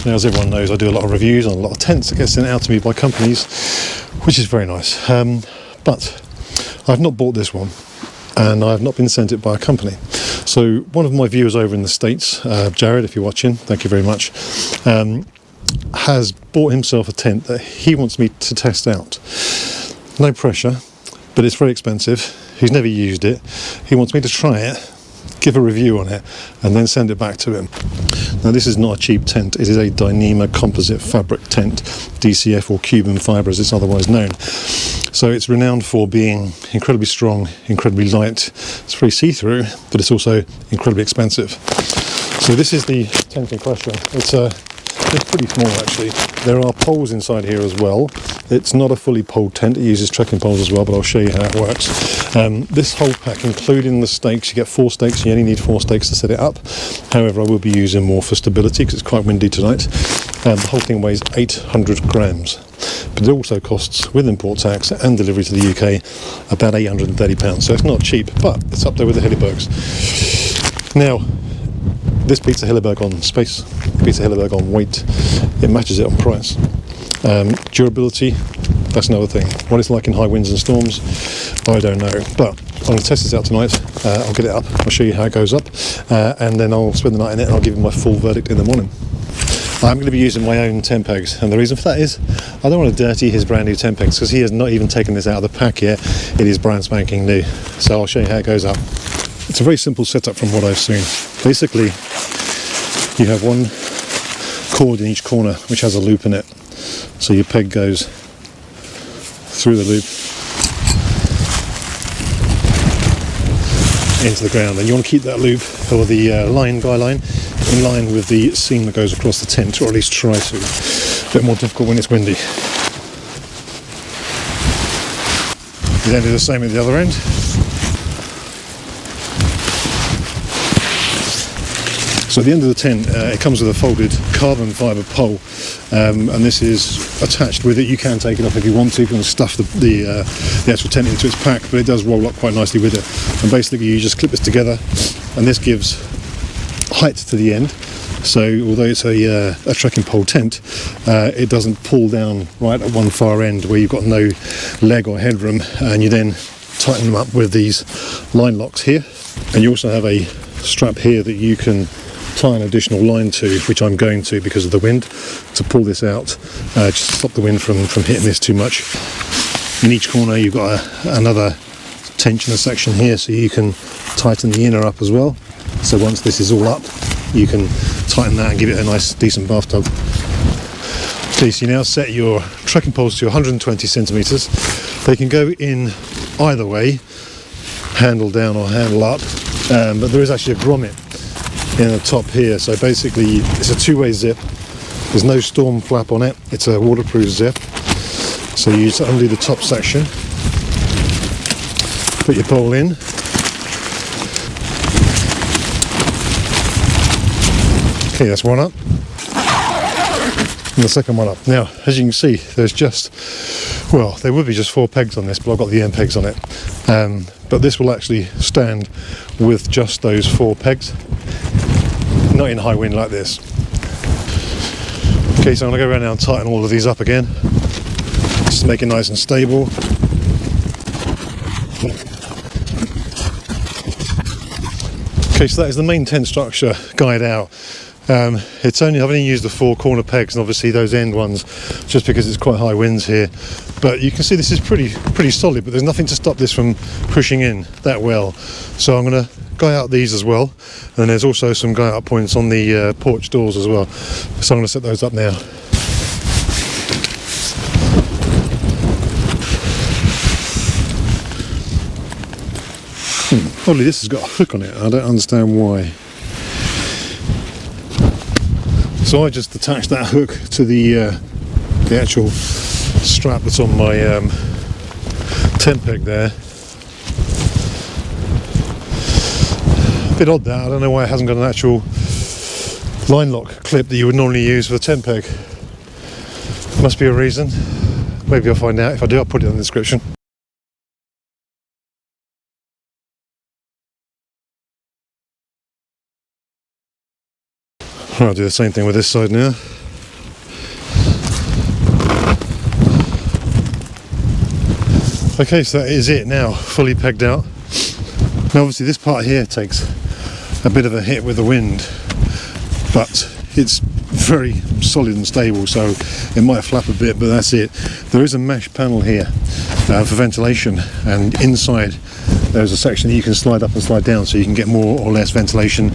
Now, as everyone knows, I do a lot of reviews on a lot of tents that get sent out to me by companies, which is very nice. But I've not bought this one, and I've not been sent it by a company. So one of my viewers over in the States, Jared, if you're watching, thank you very much, has bought himself a tent that he wants me to test out. No pressure, but it's very expensive. He's never used it. He wants me to try it, give a review on it, and then send it back to him. Now, this is not a cheap tent. It is a Dyneema composite fabric tent, DCF, or Cuban Fibre as it's otherwise known. So it's renowned for being incredibly strong, incredibly light. It's very see-through, but it's also incredibly expensive. So this is the tent in question. It's pretty small, actually. There are poles inside here as well. It's not a fully poled tent. It uses trekking poles as well, but I'll show you how it works. This whole pack, including the stakes, you get 4 stakes. You only need 4 stakes to set it up. However, I will be using more for stability because it's quite windy tonight. The whole thing weighs 800 grams. But it also costs, with import tax and delivery to the UK, about £830. So it's not cheap, but it's up there with the Hillebergs. Now, this beats a Hilleberg on space, beats a Hilleberg on weight, it matches it on price. Durability, that's another thing. What it's like in high winds and storms, I don't know. But I'm going to test this out tonight. I'll get it up, I'll show you how it goes up, and then I'll spend the night in it and I'll give you my full verdict in the morning. I'm going to be using my own tent pegs, and the reason for that is I don't want to dirty his brand new tent pegs because he has not even taken this out of the pack yet. It is brand spanking new. So I'll show you how it goes up. It's a very simple setup from what I've seen. Basically, you have one cord in each corner which has a loop in it. So your peg goes through the loop into the ground, and you want to keep that loop, or the guy line, in line with the seam that goes across the tent, or at least try to. A bit more difficult when it's windy. You then do the same at the other end. So at the end of the tent, it comes with a folded carbon fibre pole, and this is attached with it. You can take it off if you want to. You can stuff the actual tent into its pack, but it does roll up quite nicely with it. And basically you just clip this together, and this gives height to the end. So although it's a trekking pole tent, it doesn't pull down right at one far end where you've got no leg or headroom, and you then tighten them up with these line locks here. And you also have a strap here that you can tie an additional line to, which I'm going to because of the wind, to pull this out, just to stop the wind from hitting this too much. In each corner you've got another tensioner section here, so you can tighten the inner up as well. So once this is all up, you can tighten that and give it a nice decent bathtub. Okay, so you now set your trekking poles to 120 centimetres. They can go in either way, handle down or handle up, but there is actually a grommet in the top here. So basically it's a two-way zip. There's no storm flap on it. It's a waterproof zip. So you just undo the top section, put your pole in, okay, that's one up, and the second one up. Now, as you can see, there's just, well, there would be just 4 pegs on this, but I've got the end pegs on it. But this will actually stand with just those 4 pegs, not in high wind like this. Okay, so I'm going to go around now and tighten all of these up again, just to make it nice and stable. Okay, so that is the main tent structure guide out. I've only used the 4 corner pegs, and obviously those end ones, just because it's quite high winds here. But you can see this is pretty solid, but there's nothing to stop this from pushing in that well. So I'm going to guy out these as well, and there's also some guy out points on the porch doors as well. So I'm going to set those up now. Oddly, this has got a hook on it. I don't understand why. So I just attached that hook to the actual strap that's on my tent peg there. A bit odd that, I don't know why it hasn't got an actual line lock clip that you would normally use for the tent peg. Must be a reason. Maybe I'll find out. If I do, I'll put it in the description. I'll do the same thing with this side now. Okay, so that is it now, fully pegged out. Now obviously this part here takes a bit of a hit with the wind, but it's very solid and stable, so it might flap a bit, but that's it. There is a mesh panel here for ventilation, and inside there's a section that you can slide up and slide down, so you can get more or less ventilation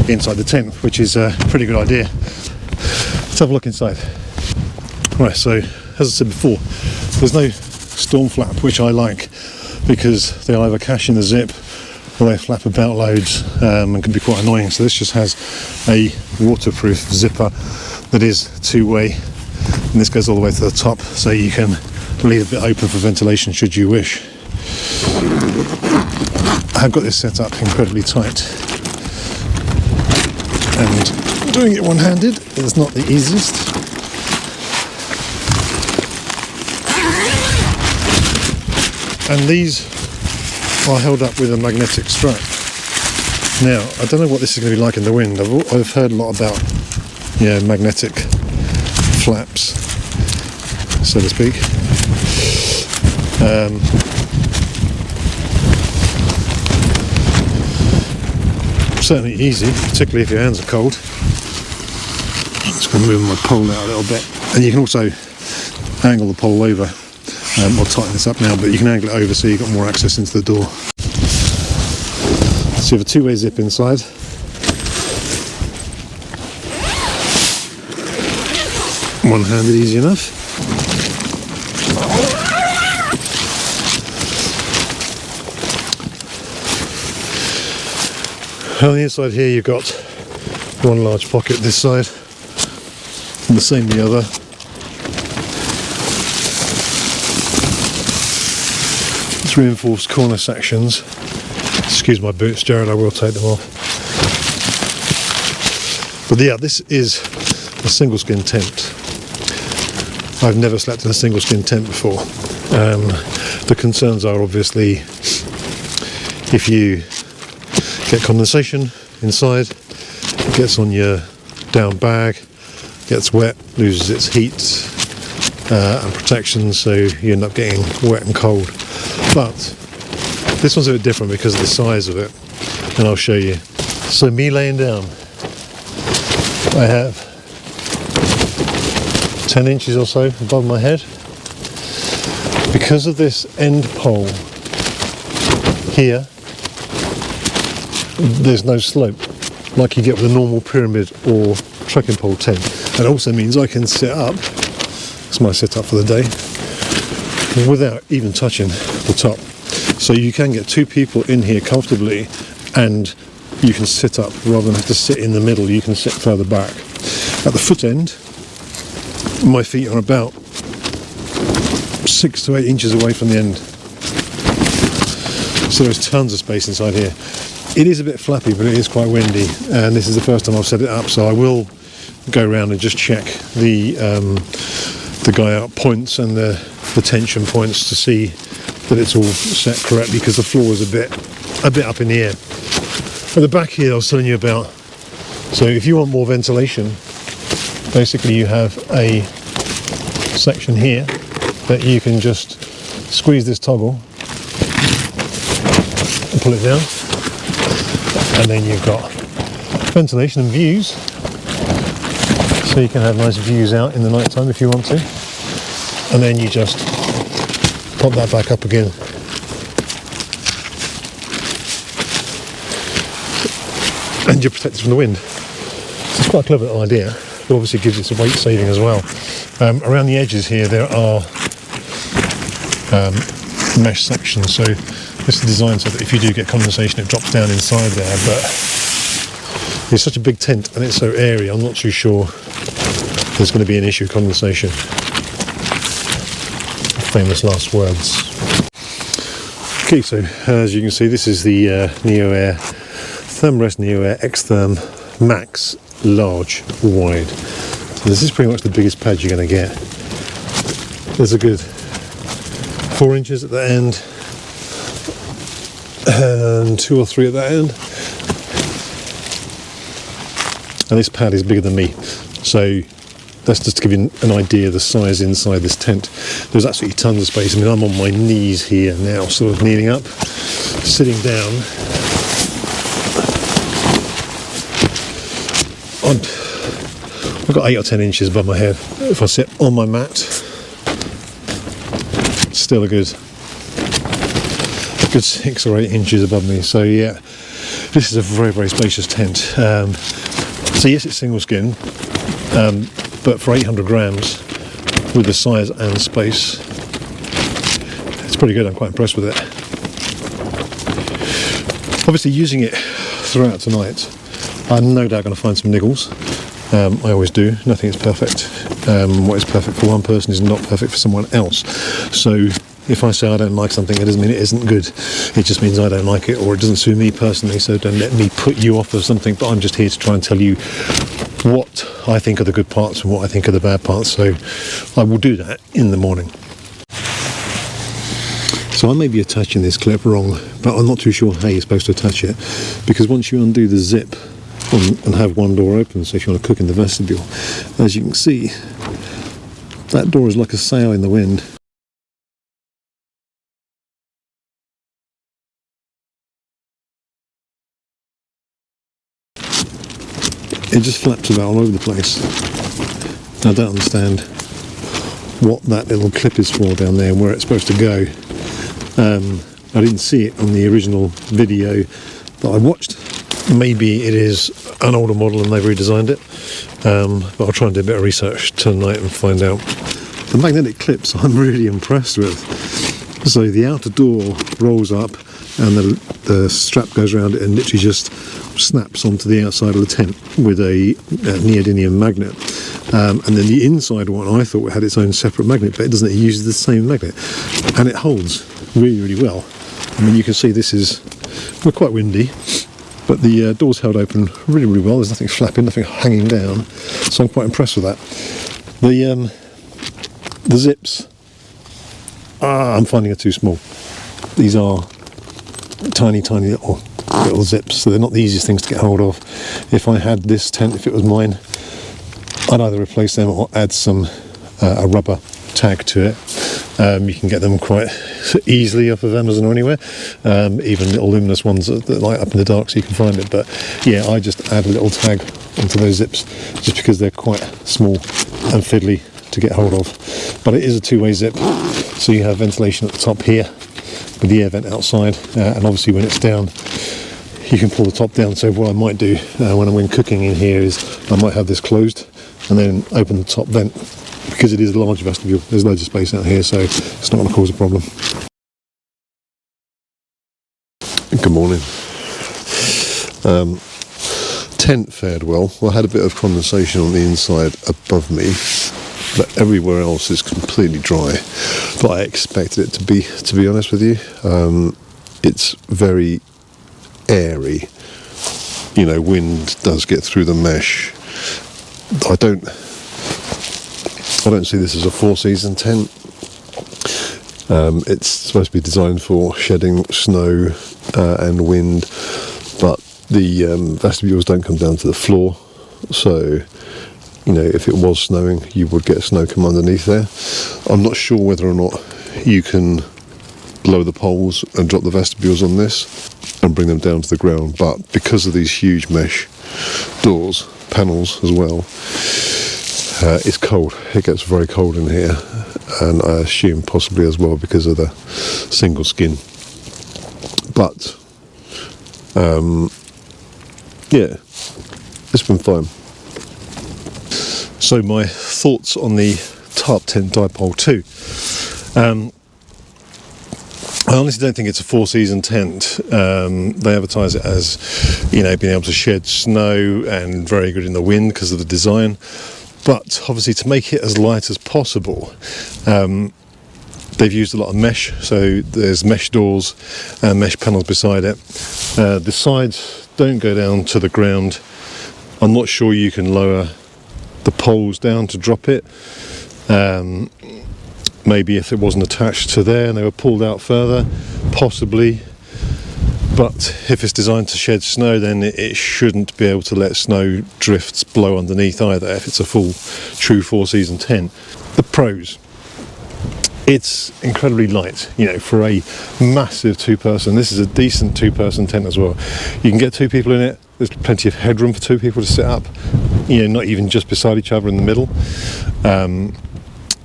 inside the tent, which is a pretty good idea. Let's have a look inside. Right, so as I said before, there's no storm flap, which I like, because they either cache in the zip or they flap about loads and can be quite annoying. So this just has a waterproof zipper that is two-way, and this goes all the way to the top, so you can leave a bit open for ventilation should you wish. I've got this set up incredibly tight, and doing it one-handed is not the easiest. And these are held up with a magnetic strap. Now, I don't know what this is going to be like in the wind. I've heard a lot about, magnetic flaps, so to speak. Certainly easy, particularly if your hands are cold. Just going to move my pole out a little bit, and you can also angle the pole over. I'll tighten this up now, but you can angle it over so you've got more access into the door. So you have a two-way zip inside. One-handed, easy enough. On the inside here you've got one large pocket this side, and the same the other. Reinforced corner sections. Excuse my boots, Jared, I will take them off. But yeah, this is a single skin tent. I've never slept in a single skin tent before. The concerns are obviously if you get condensation inside, it gets on your down bag, gets wet, loses its heat and protection, so you end up getting wet and cold. But this one's a bit different because of the size of it, and I'll show you. So me laying down, I have 10 inches or so above my head. Because of this end pole here, there's no slope like you get with a normal pyramid or trekking pole tent. It also means I can sit up, that's my setup for the day, without even touching the top. So you can get two people in here comfortably, and you can sit up rather than have to sit in the middle. You can sit further back. At the foot end, my feet are about 6 to 8 inches away from the end. So there's tons of space inside here. It is a bit flappy, but it is quite windy, and this is the first time I've set it up, so I will go around and just check the guy out points and the tension points to see that it's all set correctly, because the floor is a bit up in the air. At the back here I was telling you about, so if you want more ventilation, basically you have a section here that you can just squeeze this toggle and pull it down, and then you've got ventilation and views, so you can have nice views out in the night time if you want to, and then you just pop that back up again. And you're protected from the wind. So it's quite a clever little idea. It obviously gives it some weight saving as well. Around the edges here there are mesh sections, so this is designed so that if you do get condensation it drops down inside there, but it's such a big tent and it's so airy, I'm not too sure there's going to be an issue with condensation. Famous last words. Okay, so as you can see, this is the NeoAir Thermarest NeoAir Xtherm Max Large Wide. So this is pretty much the biggest pad you're going to get. There's a good 4 inches at the end and 2 or 3 at that end, and this pad is bigger than me, so that's just to give you an idea of the size inside this tent. There's absolutely tons of space. I mean, I'm on my knees here now, sort of kneeling up, sitting down. I've got 8 or 10 inches above my head. If I sit on my mat, still a good 6 or 8 inches above me. So yeah, this is a very, very spacious tent. So yes, it's single skin, but for 800 grams with the size and space, it's pretty good. I'm quite impressed with it. Obviously, using it throughout tonight, I'm no doubt going to find some niggles. I always do. Nothing is perfect. What is perfect for one person is not perfect for someone else. So if I say I don't like something, it doesn't mean it isn't good. It just means I don't like it, or it doesn't suit me personally. So don't let me put you off of something. But I'm just here to try and tell you what I think are the good parts and what I think are the bad parts. So I will do that in the morning. So I may be attaching this clip wrong, but I'm not too sure how you're supposed to attach it, because once you undo the zip and have one door open, so if you want to cook in the vestibule, as you can see, that door is like a sail in the wind. It just flaps about all over the place. I don't understand what that little clip is for down there and where it's supposed to go. I didn't see it on the original video that I watched. Maybe it is an older model and they've redesigned it, but I'll try and do a bit of research tonight and find out. The magnetic clips I'm really impressed with. So the outer door rolls up and the strap goes around it and literally just snaps onto the outside of the tent with a neodymium magnet. And then the inside one I thought had its own separate magnet, but it doesn't. It uses the same magnet and it holds really, really well. I mean, you can see we're quite windy, but the door's held open really, really well. There's nothing flapping, nothing hanging down, so I'm quite impressed with that. The zips, I'm finding are too small. These are tiny, tiny little zips, so they're not the easiest things to get hold of. If I had this tent, if it was mine, I'd either replace them or add a rubber tag to it. You can get them quite easily off of Amazon or anywhere, even little luminous ones that light up in the dark so you can find it. But yeah, I just add a little tag onto those zips just because they're quite small and fiddly to get hold of. But it is a two-way zip, so you have ventilation at the top here with the air vent outside, and obviously when it's down you can pull the top down. So what I might do when I'm cooking in here is I might have this closed and then open the top vent, because it is a large vestibule. There's loads of space out here, so it's not going to cause a problem. Good morning. Tent fared well. I had a bit of condensation on the inside above me, but everywhere else is completely dry. But I expected it to be honest with you. It's very airy. You know, wind does get through the mesh. I don't see this as a four-season tent. It's supposed to be designed for shedding snow and wind, but the vestibules don't come down to the floor, so you know, if it was snowing you would get snow come underneath there. I'm not sure whether or not you can lower the poles and drop the vestibules on this and bring them down to the ground, but because of these huge mesh doors, panels as well, it's cold. It gets very cold in here, and I assume possibly as well because of the single skin. But yeah, it's been fine. So my thoughts on the Tarptent Dipole 2. I honestly don't think it's a four-season tent. They advertise it as, you know, being able to shed snow and very good in the wind because of the design. But obviously, to make it as light as possible, they've used a lot of mesh. So there's mesh doors and mesh panels beside it. The sides don't go down to the ground. I'm not sure you can lower the poles down to drop it. Maybe if it wasn't attached to there and they were pulled out further, possibly. but if it's designed to shed snow, then it shouldn't be able to let snow drifts blow underneath either if it's a full true 4-season tent. The pros: it's incredibly light, you know, for a massive 2-person. This is a decent 2-person tent as well. You can get 2 people in it. There's plenty of headroom for 2 people to sit up, you know, not even just beside each other in the middle.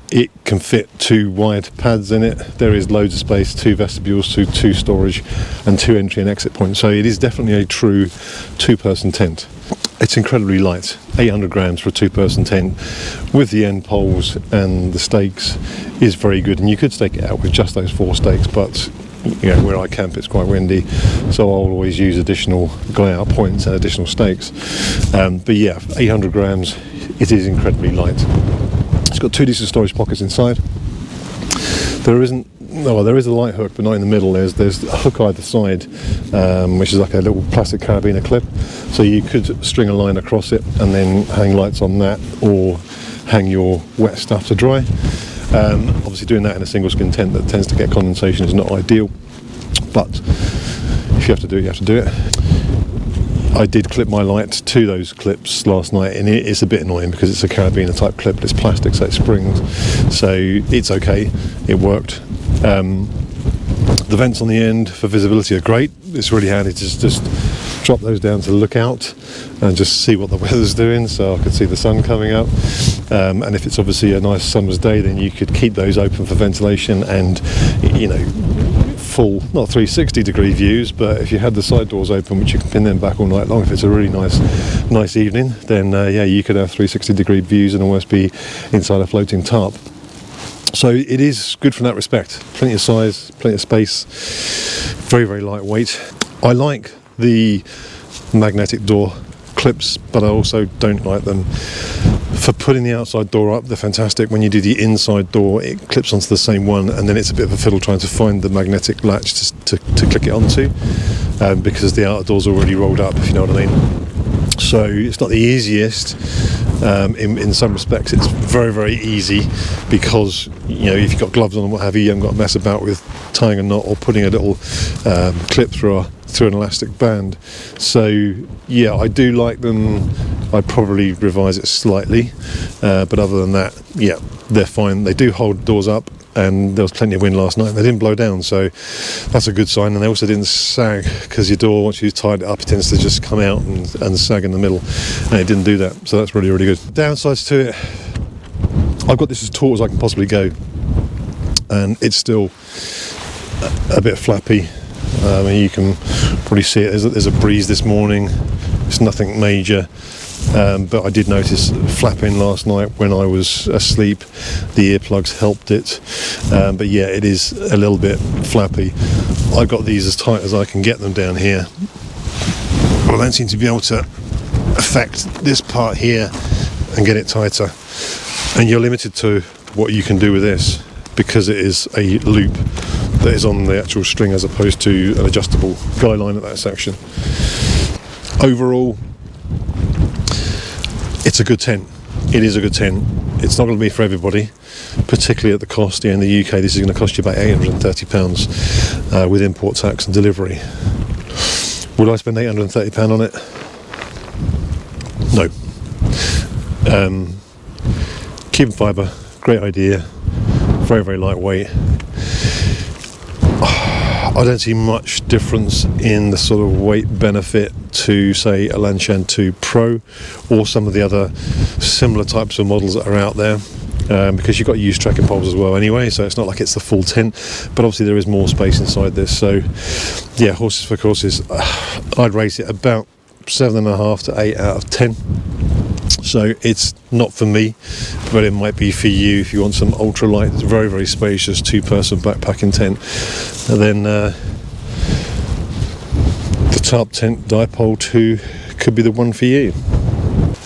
It can fit 2 wide pads in it. There is loads of space, 2 vestibules, 2 storage, and 2 entry and exit points. So it is definitely a true 2-person tent. It's incredibly light, 800 grams for a 2-person tent, with the end poles and the stakes is very good. And you could stake it out with just those 4 stakes, but you know, where I camp it's quite windy, so I'll always use additional guy out points and additional stakes. But yeah, 800 grams, it is incredibly light. It's got 2 decent storage pockets inside. There is a light hook, but not in the middle. There's a hook either side, which is like a little plastic carabiner clip. So you could string a line across it and then hang lights on that, or hang your wet stuff to dry. Obviously doing that in a single skin tent that tends to get condensation is not ideal, but if you have to do it, you have to do it. I did clip my light to those clips last night, and it's a bit annoying because it's a carabiner type clip, but it's plastic, so it springs, so it's okay, it worked. The vents on the end for visibility are great. It's really handy to just drop those down to look out and just see what the weather's doing, so I could see the sun coming up. And if it's obviously a nice summer's day, then you could keep those open for ventilation and, you know, full, not 360 degree views, but if you had the side doors open, which you can pin them back all night long, if it's a really nice evening, then yeah, you could have 360 degree views and almost be inside a floating tarp. So it is good from that respect. Plenty of size, plenty of space, very, very lightweight. I like the magnetic door clips, but I also don't like them. For putting the outside door up, they're fantastic. When you do the inside door, it clips onto the same one, and then it's a bit of a fiddle trying to find the magnetic latch to click it onto, because the outer door's already rolled up, if you know what I mean. So it's not the easiest. In some respects it's very, very easy, because you know, if you've got gloves on and what have you, you haven't got to mess about with tying a knot or putting a little clip through an elastic band. So yeah, I do like them. I'd probably revise it slightly, but other than that, yeah, they're fine. They do hold doors up, and there was plenty of wind last night and they didn't blow down, so that's a good sign. And they also didn't sag, because your door, once you've tied it up, it tends to just come out and sag in the middle, and it didn't do that, so that's really, really good. Downsides to it: I've got this as taut as I can possibly go, and it's still a bit flappy. You can probably see it. There's a breeze this morning. It's nothing major, but I did notice flapping last night when I was asleep. The earplugs helped it, but yeah, it is a little bit flappy. I've got these as tight as I can get them down here, but I don't seem to be able to affect this part here and get it tighter. And you're limited to what you can do with this, because it is a loop that is on the actual string as opposed to an adjustable guy line at that section. Overall, it's a good tent. It is a good tent. It's not going to be for everybody, particularly at the cost. Yeah, in the UK, this is going to cost you about £830 with import tax and delivery. Would I spend £830 on it? No. Cuban Fibre, great idea. Very, very lightweight. I don't see much difference in the sort of weight benefit to, say, a Lanshan 2 Pro or some of the other similar types of models that are out there, because you've got to use tracking poles as well anyway, so it's not like it's the full tent, but obviously there is more space inside this. So yeah, horses for courses, I'd rate it about 7.5 to 8 out of 10. So it's not for me, but it might be for you if you want some ultralight, very, very spacious 2-person backpacking tent. And then the Tarptent Dipole 2 could be the one for you.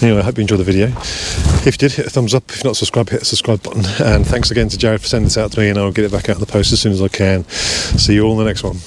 Anyway, I hope you enjoyed the video. If you did, hit a thumbs up. If you're not subscribed, hit the subscribe button. And thanks again to Jared for sending this out to me, and I'll get it back out in the post as soon as I can. See you all in the next one.